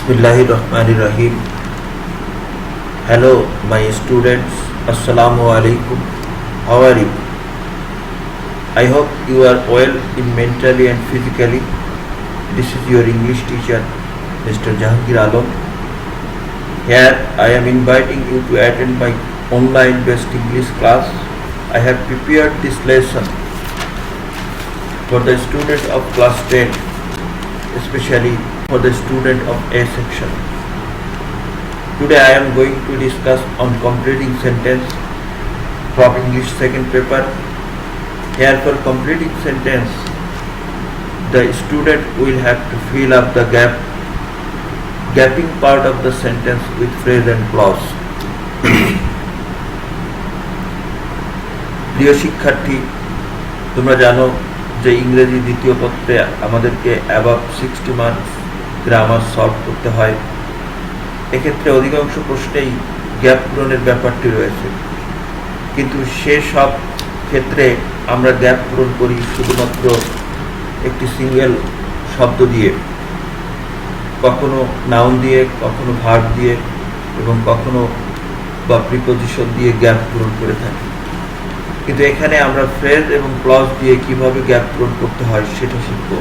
Bismillahirrahmanirrahim. Hello, my students. Assalamu alaikum. How are you? I hope you are well in mentally and physically. This is your English teacher, Mr. Jahangir Alam. Here I am inviting you to attend my online based English class. I have prepared this lesson for the students of class 10, especially for the student of A section. Today I am going to discuss on completing sentence from English second paper. Here for completing sentence, the student will have to fill up the gapping part of the sentence with phrase and clause. প্রিয় শিক্ষার্থী, তোমরা জানো যে ইংরেজি দ্বিতীয় পত্রে আমাদেরকে above 60 marks grammar solve করতে হয়। এক্ষেত্রে অধিকাংশ প্রশ্নেই গ্যাপ পূরণের ব্যাপারটি রয়েছে, কিন্তু সেসব ক্ষেত্রে আমরা গ্যাপ পূরণ করি শুধুমাত্র একটি সিঙ্গেল শব্দ দিয়ে, কখনো নাউন দিয়ে, কখনো ভার্ব দিয়ে এবং কখনো বা প্রিপোজিশন দিয়ে গ্যাপ পূরণ করে থাকি। কিন্তু এখানে আমরা ফ্রেজ এবং ক্লজ দিয়ে কিভাবে গ্যাপ পূরণ করতে হয় সেটা শিখব।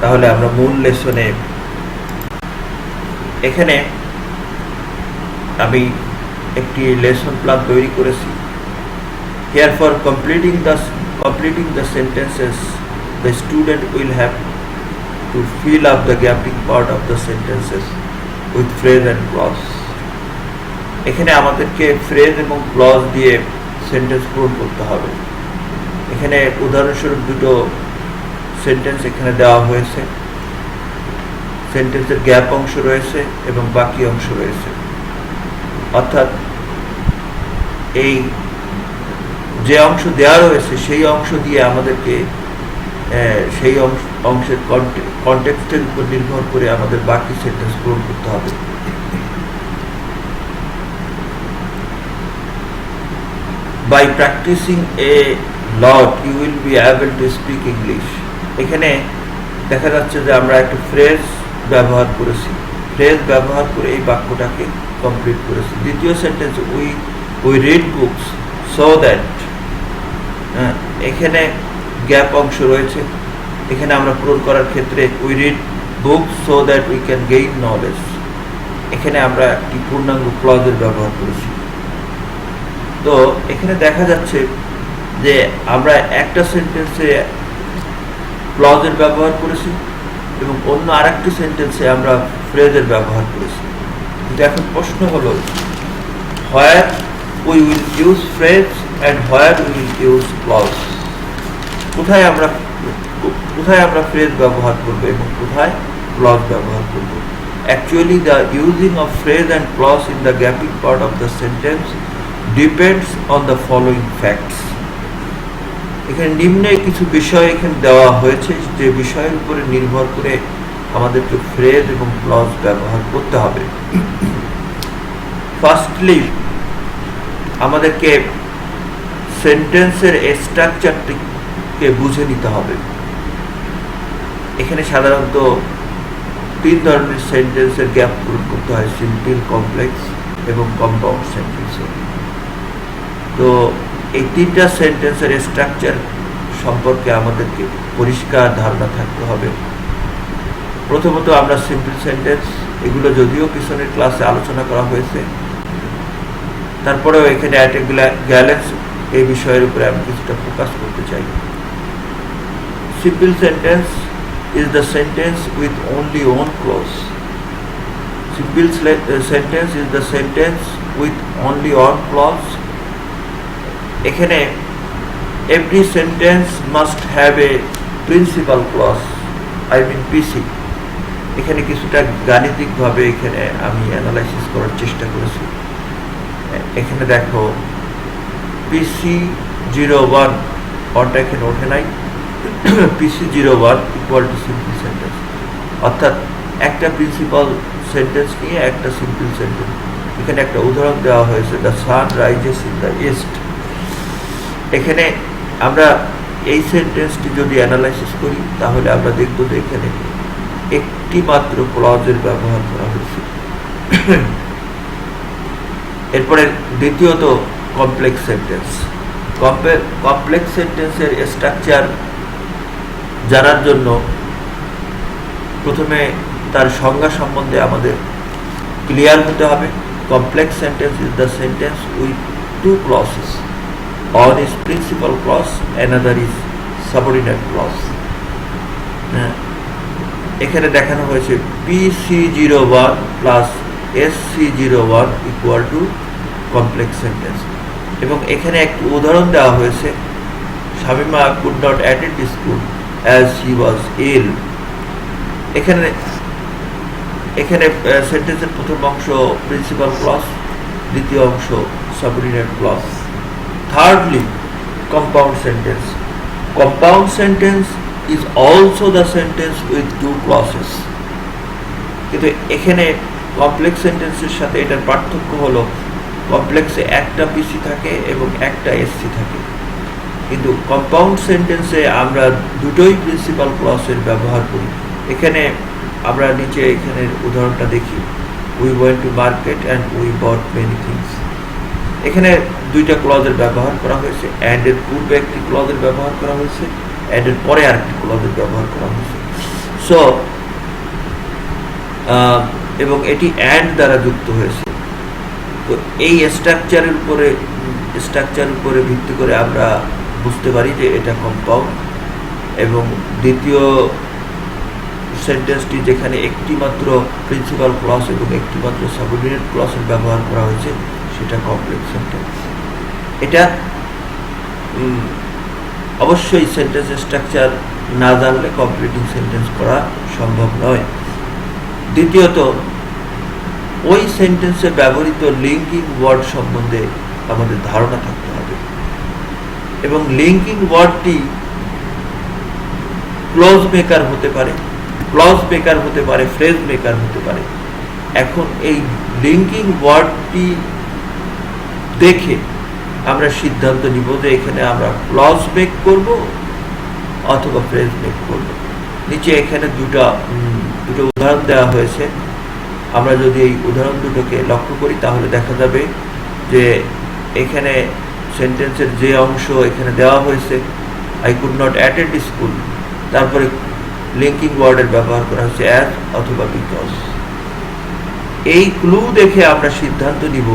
তাহলে আমরা মূল লেসনে, এখানে আমি একটি লেসন প্ল্যান তৈরি করেছি। Here for completing the sentences, the student will have to fill up the gapping part of the sentences with phrase and clause. এখানে আমাদেরকে ফ্রেজ এবং ক্লজ দিয়ে সেন্টেন্স পূরণ করতে হবে। এখানে উদাহরণস্বরূপ দুটো সেন্টেন্স এখানে দেওয়া হয়েছে। সেন্টেন্সের গ্যাপ অংশ রয়েছে এবং বাকি অংশ রয়েছে, অর্থাৎ এই যে অংশ দেওয়া রয়েছে সেই অংশ দিয়ে আমাদেরকে সেই অংশের কনটেক্সটের উপর নির্ভর করে আমাদের বাকি সেন্টেন্স পূরণ করতে হবে। By practicing a lot, you will be able to speak English. এখানে দেখা যাচ্ছে যে আমরা একটা ফ্রেজ ব্যবহার করেছি, ফ্রেজ ব্যবহার করে এই বাক্যটাকে কমপ্লিট করেছি। দ্বিতীয় sentence, we read books so that, এখানে গ্যাপ অংশ রয়েছে। এখানে আমরা পূরণ করার ক্ষেত্রে we read books so that we can gain knowledge, এখানে আমরা একটি পূর্ণাঙ্গ ক্লজের ব্যবহার করেছি। তো এখানে দেখা যাচ্ছে যে আমরা একটা সেন্টেন্সে ক্লজের ব্যবহার করেছি এবং অন্য আরেকটি সেন্টেন্সে আমরা ফ্রেজের ব্যবহার করেছি। কিন্তু এখন প্রশ্ন হলো, where we will use phrase and where we will use clause. কোথায় আমরা ফ্রেজ ব্যবহার করব এবং কোথায় ক্লজ ব্যবহার করব। Actually the using of phrase and clause in the gapping part of the sentence depends on the following facts. এখানে নিম্নে কিছু বিষয় এখানে দেওয়া হয়েছে, যে বিষয়ের উপরে নির্ভর করে আমাদেরকে ফ্রেজ এবং ক্লজ ব্যবহার করতে হবে। ফার্স্টলি আমাদেরকে সেন্টেন্সের স্ট্রাকচারটিকে বুঝে নিতে হবে। এখানে সাধারণত 3 ধরনের সেন্টেন্সের গ্যাপ পূরণ করতে হয়, সিম্পল, কমপ্লেক্স এবং কম্পাউন্ড সেন্টেন্সে। তো এই 3টা সেন্টেন্সের স্ট্রাকচার সম্পর্কে আমাদেরকে পরিষ্কার ধারণা থাকতে হবে। প্রথমত আমরা সিম্পল সেন্টেন্স, এগুলো যদিও পিছনের ক্লাসে আলোচনা করা হয়েছে, তারপরেও এখানে অ্যাট এ গ্যালেন্স এই বিষয়ের উপরে আমি কিছুটা ফোকাস করতে চাই। Simple sentence is the sentence with only one clause. Simple sentence is the sentence with only one clause. এখানে every sentence must have a principal clause, I mean PC. এখানে কিছুটা গাণিতিকভাবে এখানে আমি অ্যানালাইসিস করার চেষ্টা করেছি। এখানে দেখো PC01 অনটা এখানে ওঠে নাই, PC01 equal to simple sentence, অর্থাৎ একটা প্রিন্সিপাল সেন্টেন্স নিয়ে একটা সিম্পল সেন্টেন্স। এখানে একটা উদাহরণ দেওয়া হয়েছে, the sun rises in the east. এখানে আমরা এই সেন্টেন্সটি যদি অ্যানালাইসিস করি তাহলে আমরা দেখব যে এখানে একটি মাত্র ক্লজের ব্যবহার করা হয়েছে। এরপরে দ্বিতীয়ত কমপ্লেক্স সেন্টেন্স। কমপ্লেক্স সেন্টেন্সের স্ট্রাকচার জানার জন্য প্রথমে তার সংজ্ঞা সম্বন্ধে আমাদের ক্লিয়ার হতে হবে। Complex sentence is the sentence with two clauses, one is principal clause, another is subordinate clause। এখানে দেখানো হয়েছে PC01 plus SC01 equal to complex sentence, এবং এখানে একটি উদাহরণ দেওয়া হয়েছে, Shamima could not attend school as she was ill। এখানে সেন্টেন্সের প্রথম অংশ প্রিন্সিপাল ক্লজ, দ্বিতীয় অংশ subordinate clause. Thirdly, compound sentence. Compound sentence is also the sentence with two clauses. কিন্তু এখানে কমপ্লেক্স সেন্টেন্সের সাথে এটার পার্থক্য হলো কমপ্লেক্সে একটা পিসি থাকে এবং একটা এসসি থাকে, কিন্তু কম্পাউন্ড সেন্টেন্সে আমরা দুটোই প্রিন্সিপাল ক্লজের ব্যবহার করি। এখানে আমরা নিচে এখানে উদাহরণটা দেখি, we went to market and we bot many things. এখানে দুইটা ক্লজের ব্যবহার করা হয়েছে, অ্যান্ড এর পূর্বে একটি ক্লজের ব্যবহার করা হয়েছে, অ্যান্ড এর পরে আরেকটি ক্লজের ব্যবহার করা হয়েছে। সো এবং এটি অ্যান্ড দ্বারা যুক্ত হয়েছে। তো এই স্ট্রাকচারের উপরে ভিত্তি করে আমরা বুঝতে পারি যে এটা কম্পাউন্ড। এবং দ্বিতীয় সেন্টেন্সটি যেখানে একটি মাত্র প্রিন্সিপাল ক্লজ এবং একটি মাত্র সাবঅর্ডিনেট ক্লজের ব্যবহার করা হয়েছে সেটা কমপ্লেক্স সেন্টেন্স। এটা অবশ্যই সেন্টেন্সের স্ট্রাকচার না জানলে কমপ্লিটিং সেন্টেন্স করা সম্ভব নয়। দ্বিতীয়ত, ওই সেন্টেন্সে ব্যবহৃত লিঙ্কিং ওয়ার্ড সম্বন্ধে আমাদের ধারণা থাকতে হবে, এবং লিঙ্কিং ওয়ার্ডটি ক্লজ মেকার হতে পারে, ফ্রেজ মেকার হতে পারে। এখন এই লিঙ্কিং ওয়ার্ডটি দেখে আমরা সিদ্ধান্ত নিব যে এখানে আমরা ক্লজ মেক করব অথবা ফ্রেজ মেক করব। নিচে এখানে দুটো উদাহরণ দেওয়া হয়েছে। আমরা যদি এই উদাহরণ দুটোকে লক্ষ্য করি তাহলে দেখা যাবে যে এখানে সেন্টেন্সের যে অংশ এখানে দেওয়া হয়েছে, I could not attend school, তারপরে লিঙ্কিং ওয়ার্ডের ব্যবহার করা হয়েছে অ্যাজ অথবা বিকজ। এই ক্লু দেখে আমরা সিদ্ধান্ত নিব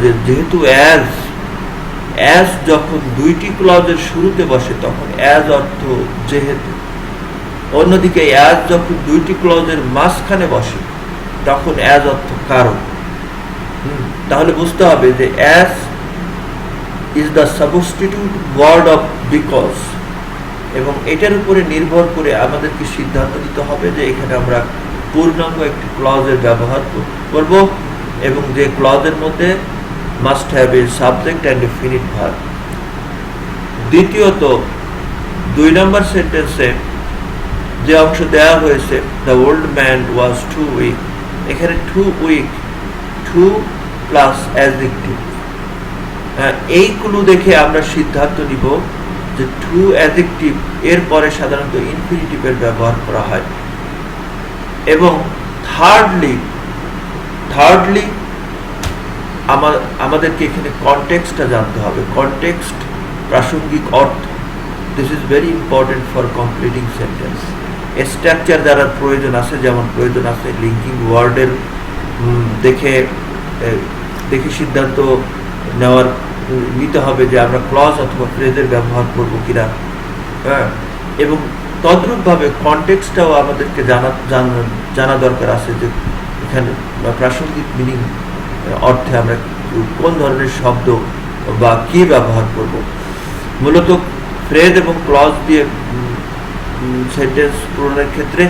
যে যেহেতু অ্যাজ যখন দুইটি ক্লজের শুরুতে বসে তখন অ্যাজ অর্থ যেহেতু, অন্যদিকে অ্যাজ যখন দুইটি ক্লজের মাঝখানে বসে তখন অ্যাজ অর্থ কারণ। তাহলে বুঝতে হবে যে as is the substitute word of because, এবং এটার উপরে নির্ভর করে আমাদেরকে সিদ্ধান্ত নিতে হবে যে এখানে আমরা পূর্ণাঙ্গ একটি ক্লজের ব্যবহার করব, এবং যে ক্লজের মধ্যে must have a subject and a finite verb. দ্বিতীয়ত, 2 নম্বর সেন্টেন্সে যে অংশ দেওয়া হয়েছে, the old man was too weak, এখানে too weak, too plus adjective. এই ক্লু দেখে আমরা সিদ্ধান্ত নিব যে টু অ্যাডজেক্টিভ এর পরে সাধারণত ইনফিনিটিভের ব্যবহার করা হয়। এবং থার্ডলি আমাদেরকে এখানে কনটেক্সটটা জানতে হবে, কনটেক্সট, প্রাসঙ্গিক অর্থ। This is very important for completing sentence. Structure জানার প্রয়োজন আছে, যেমন প্রয়োজন আছে লিঙ্কিং ওয়ার্ডের দেখে সিদ্ধান্ত নিতে হবে যে আমরা ক্লজ অথবা ফ্রেজের ব্যবহার করব কিনা। এবং তদ্রূপভাবে কনটেক্সটটাও আমাদেরকে জানা দরকার আছে যে এখানে প্রাসঙ্গিক মিনিং অর্থে আমরা কোন ধরনের শব্দ বা কি ব্যবহার করব। মূলত ফ্রেজ এবং ক্লজ দিয়ে সেন্টেন্স পূরণের ক্ষেত্রে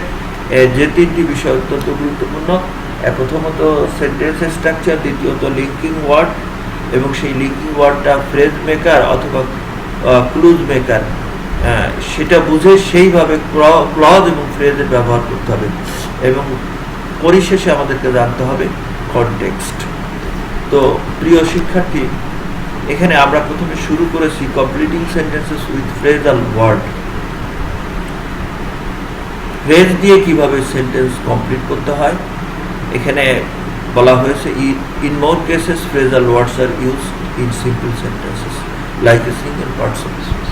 যে 3টি বিষয় অত্যন্ত গুরুত্বপূর্ণ। প্রথমত সেন্টেন্সের স্ট্রাকচার, দ্বিতীয়ত লিঙ্কিং ওয়ার্ড, এবং সেই লিঙ্কিং ওয়ার্ডটা ফ্রেজ মেকার অথবা ক্লুজ মেকার, সেটা বুঝে সেইভাবে ক্লজ এবং ফ্রেজের ব্যবহার করতে হবে। এবং পরিশেষে আমাদেরকে জানতে হবে কনটেক্সট। তো প্রিয় শিক্ষার্থী, এখানে আমরা প্রথমে শুরু করেছি completing sentences with phrasal word. Phrase দিয়ে কিভাবে সেন্টেন্স কমপ্লিট করতে হয় এখানে বলা হয়েছে in more cases phrasal words are used in simple sentences like a single parts of speech.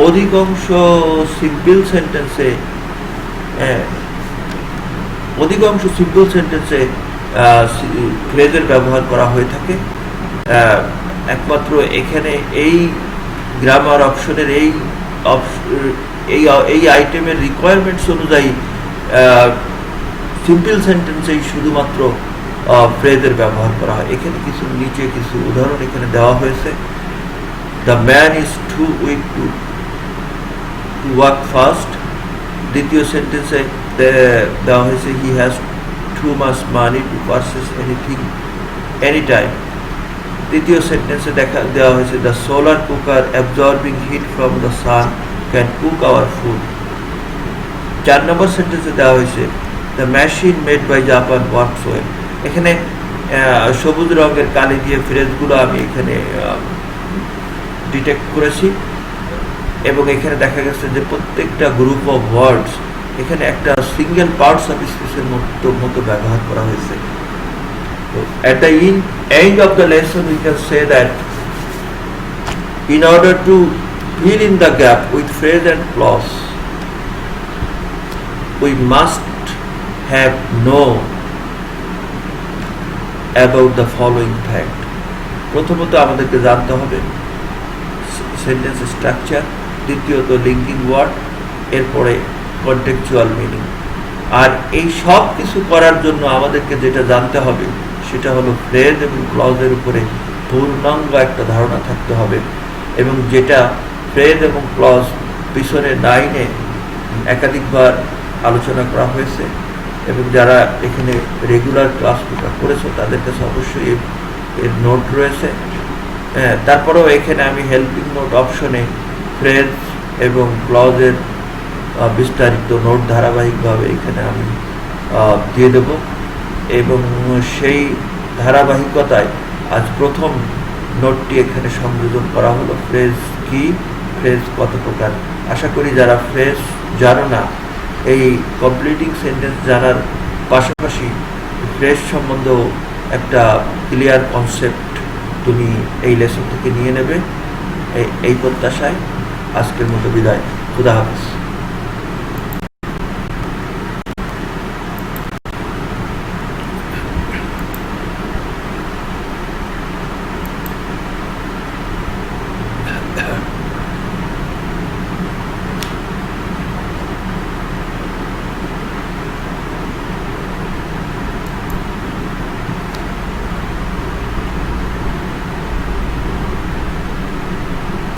অধিকাংশ সিম্পল সেন্টেন্সে ফ্রেজের ব্যবহার করা হয়ে থাকে। একমাত্র এখানে এই গ্রামার অপশনের এই আইটেমের রিকোয়ারমেন্টস অনুযায়ী সিম্পল সেন্টেন্সেই শুধুমাত্র ফ্রেজের ব্যবহার করা হয়। এখানে নিচে কিছু উদাহরণ এখানে দেওয়া হয়েছে। The man is too weak to work fast. দ্বিতীয় সেন্টেন্সে দেওয়া হয়েছে he has too much money to purchase anything any time. তৃতীয় সেন্টেন্সে দেওয়া হয়েছে the solar cooker absorbing heat from the sun can cook our food. 4 number সেন্টেন্সে দেওয়া হয়েছে the machine made by Japan works well. এখানে সবুজ রঙের কালি দিয়ে ফ্রেজগুলো আমি এখানে ডিটেক্ট করেছি এবং এখানে দেখা গেছে যে প্রত্যেকটা গ্রুপ অফ ওয়ার্ডস এখানে একটা সিঙ্গেল পার্টস অফ স্পিচের মতো ব্যবহার করা হয়েছে। At the end of the lesson we can say that in order to fill in the gap with phrase and clause we must have known about the following fact. প্রথমত আমাদেরকে জানতে হবে sentence structure, দ্বিতীয়ত linking word, এরপরে contextual meaning. আর এই সব কিছু করার জন্য আমাদেরকে যেটা জানতে হবে সেটা হলো ফ্রেজ এবং ক্লজের উপরে পূর্ণাঙ্গ একটা ধারণা থাকতে হবে এবং যেটা ফ্রেজ এবং ক্লজ পিছনে 9-এ একাধিকবার আলোচনা করা হয়েছে এবং যারা এখানে রেগুলার ক্লাস করেছে তাদের কাছে অবশ্যই এর নোট রয়েছে। তারপরেও এখানে আমি হেল্পিং নোট অপশনে ফ্রেজ এবং ক্লজের বিস্তারিত নোট ধারাবাহিকভাবে এখানে আমি দিয়ে দেব এবং সেই ধারাবাহিকতায় আজ প্রথম নোটটি এখানে সংযোজন করা হলো ফ্রেজ কি, ফ্রেজ কত প্রকার। আশা করি যারা ফ্রেজ জানো না এই কমপ্লিটিং সেন্টেন্স জানার পাশাপাশি ফ্রেজ সম্বন্ধেও একটা ক্লিয়ার কনসেপ্ট তুমি এই লেসন থেকে নিয়ে নেবে এই প্রত্যাশায় আজকের মতো বিদায়। খুদা হাফেজ।